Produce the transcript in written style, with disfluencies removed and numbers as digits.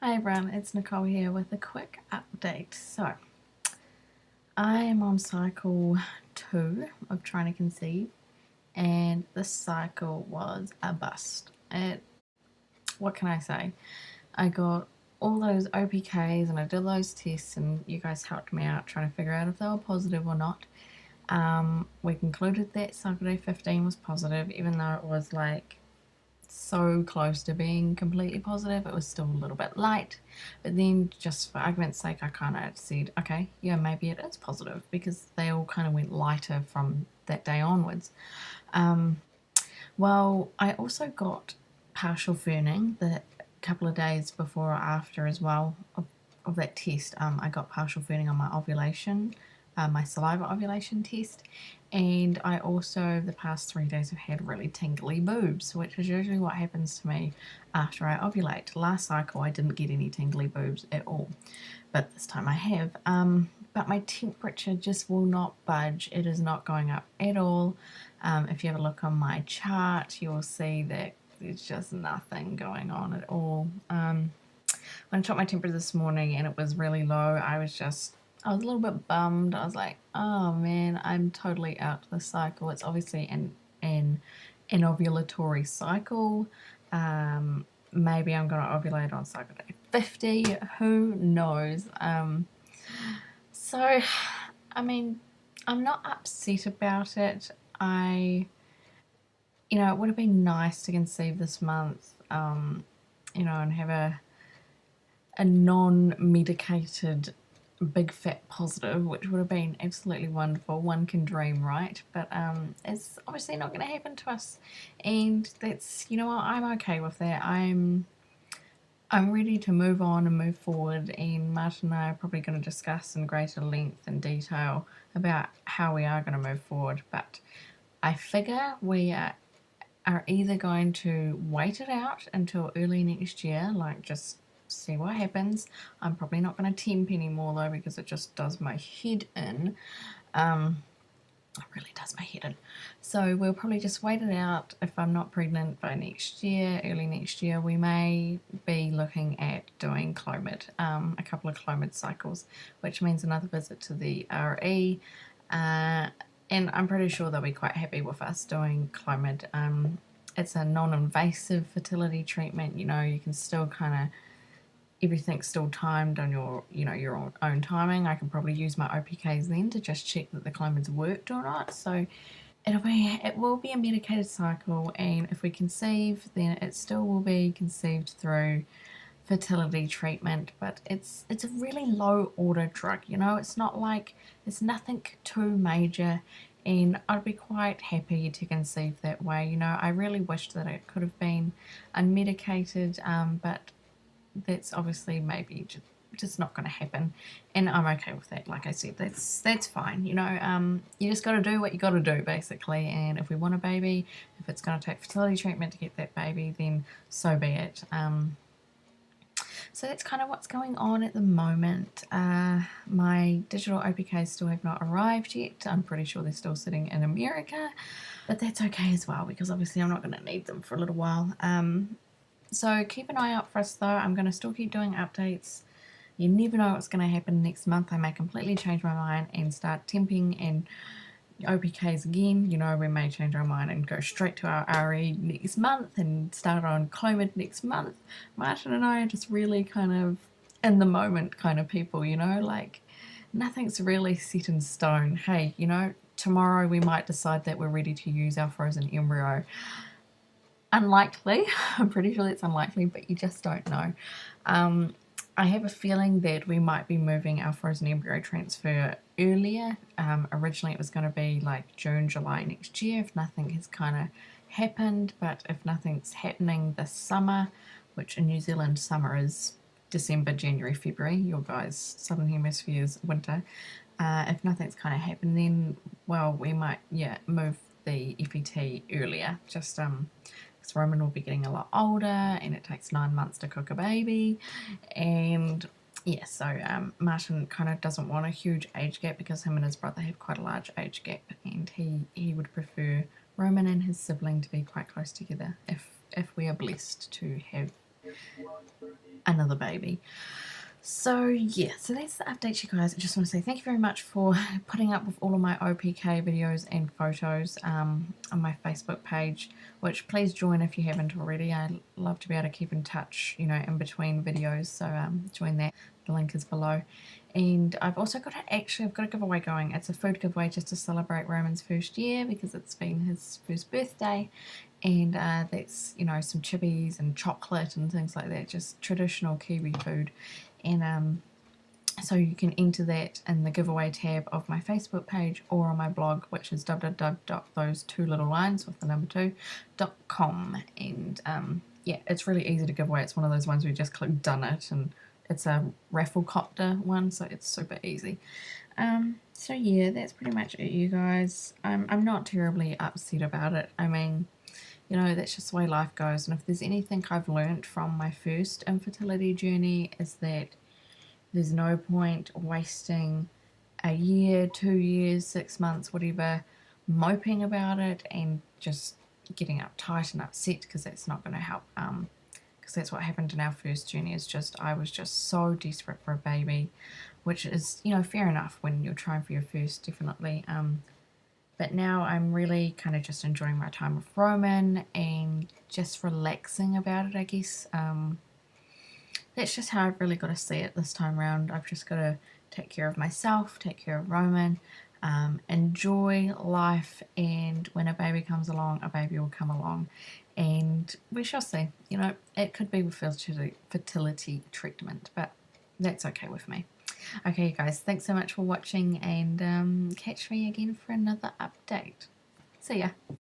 Hi everyone, it's Nicole here with a quick update. So, I am on cycle 2 of trying to conceive, and this cycle was a bust. What can I say? I got all those OPKs and I did those tests, and you guys helped me out trying to figure out if they were positive or not. We concluded that cycle day 15 was positive, even though it was like so close to being completely positive. It was still a little bit light, but then just for argument's sake I kind of said, okay, yeah, maybe it is positive, because they all kind of went lighter from that day onwards. Well, I also got partial ferning the couple of days before or after as well of that test. I got partial ferning on my ovulation, my saliva ovulation test, and I also the past 3 days have had really tingly boobs, which is usually what happens to me after I ovulate. Last cycle I didn't get any tingly boobs at all, but this time I have. But my temperature just will not budge. It is not going up at all. If you have a look on my chart, you'll see that there's just nothing going on at all. When I took my temperature this morning and it was really low, I was a little bit bummed. I was like, oh man, I'm totally out of the cycle. It's obviously an ovulatory cycle. Maybe I'm going to ovulate on cycle day 50. Who knows? So, I mean, I'm not upset about it. It would have been nice to conceive this month, and have a non-medicated big fat positive, which would have been absolutely wonderful. One can dream, right? But it's obviously not going to happen to us, and that's, you know what, I'm okay with that. I'm ready to move on and move forward, and Martin and I are probably going to discuss in greater length and detail about how we are going to move forward. But I figure we are either going to wait it out until early next year, like just see what happens. I'm probably not going to temp anymore though, because it just does my head in. It really does my head in. So we'll probably just wait it out. If I'm not pregnant by next year, early next year, we may be looking at doing Clomid, a couple of Clomid cycles, which means another visit to the RE. And I'm pretty sure they'll be quite happy with us doing Clomid. It's a non-invasive fertility treatment. You can still kind of, everything's still timed on your own timing. I can probably use my OPKs then to just check that the Clomid's worked or not. So it will be a medicated cycle, and if we conceive, then it still will be conceived through fertility treatment, but it's a really low order drug. It's not like, it's nothing too major, and I'd be quite happy to conceive that way. I really wish that it could have been unmedicated, but that's obviously maybe just not going to happen, and I'm okay with that. Like I said, that's fine. You just got to do what you got to do, basically. And if we want a baby, if it's going to take fertility treatment to get that baby, then so be it. So that's kind of what's going on at the moment. My digital OPKs still have not arrived yet. I'm pretty sure they're still sitting in America, but that's okay as well, because obviously I'm not going to need them for a little while. So keep an eye out for us though. I'm going to still keep doing updates. You never know what's going to happen next month. I may completely change my mind and start temping and OPKs again. We may change our mind and go straight to our RE next month and start on Clomid next month. Martin and I are just really kind of in the moment kind of people, like nothing's really set in stone. Hey, tomorrow we might decide that we're ready to use our frozen embryo. Unlikely. I'm pretty sure that's unlikely, but you just don't know. I have a feeling that we might be moving our frozen embryo transfer earlier. Originally it was going to be like June, July next year if nothing has kind of happened, but if nothing's happening this summer, which in New Zealand summer is December, January, February, your guys' Southern Hemisphere's winter. If nothing's kind of happened, then, well, we might, move the FET earlier, just because Roman will be getting a lot older and it takes 9 months to cook a baby. And yeah, so Martin kind of doesn't want a huge age gap, because him and his brother have quite a large age gap, and he would prefer Roman and his sibling to be quite close together if we are blessed to have another baby. So yeah, so that's the update, you guys. I just want to say thank you very much for putting up with all of my OPK videos and photos on my Facebook page, which please join if you haven't already. I love to be able to keep in touch, you know, in between videos, so join that. The link is below. And I've also got I've got a giveaway going. It's a food giveaway just to celebrate Roman's first year because it's been his first birthday, and that's, you know, some chippies and chocolate and things like that, just traditional Kiwi food. And so you can enter that in the giveaway tab of my Facebook page or on my blog, which is www.those2littlelines.com. And yeah, it's really easy to give away. It's one of those ones where you just click done it, and it's a raffle copter one, so it's super easy. So yeah, that's pretty much it, you guys. I'm not terribly upset about it. I mean, you know, that's just the way life goes. And if there's anything I've learnt from my first infertility journey, is that there's no point wasting a year, 2 years, 6 months, whatever, moping about it and just getting uptight and upset, because that's not going to help. Because that's what happened in our first journey. Is just, I was just so desperate for a baby, which is, you know, fair enough when you're trying for your first, definitely. But now I'm really kind of just enjoying my time with Roman and just relaxing about it, I guess. That's just how I've really got to see it this time around. I've just got to take care of myself, take care of Roman, enjoy life, and when a baby comes along, a baby will come along. And we shall see. You know, it could be with fertility treatment, but that's okay with me. Okay, you guys, thanks so much for watching, and catch me again for another update. See ya.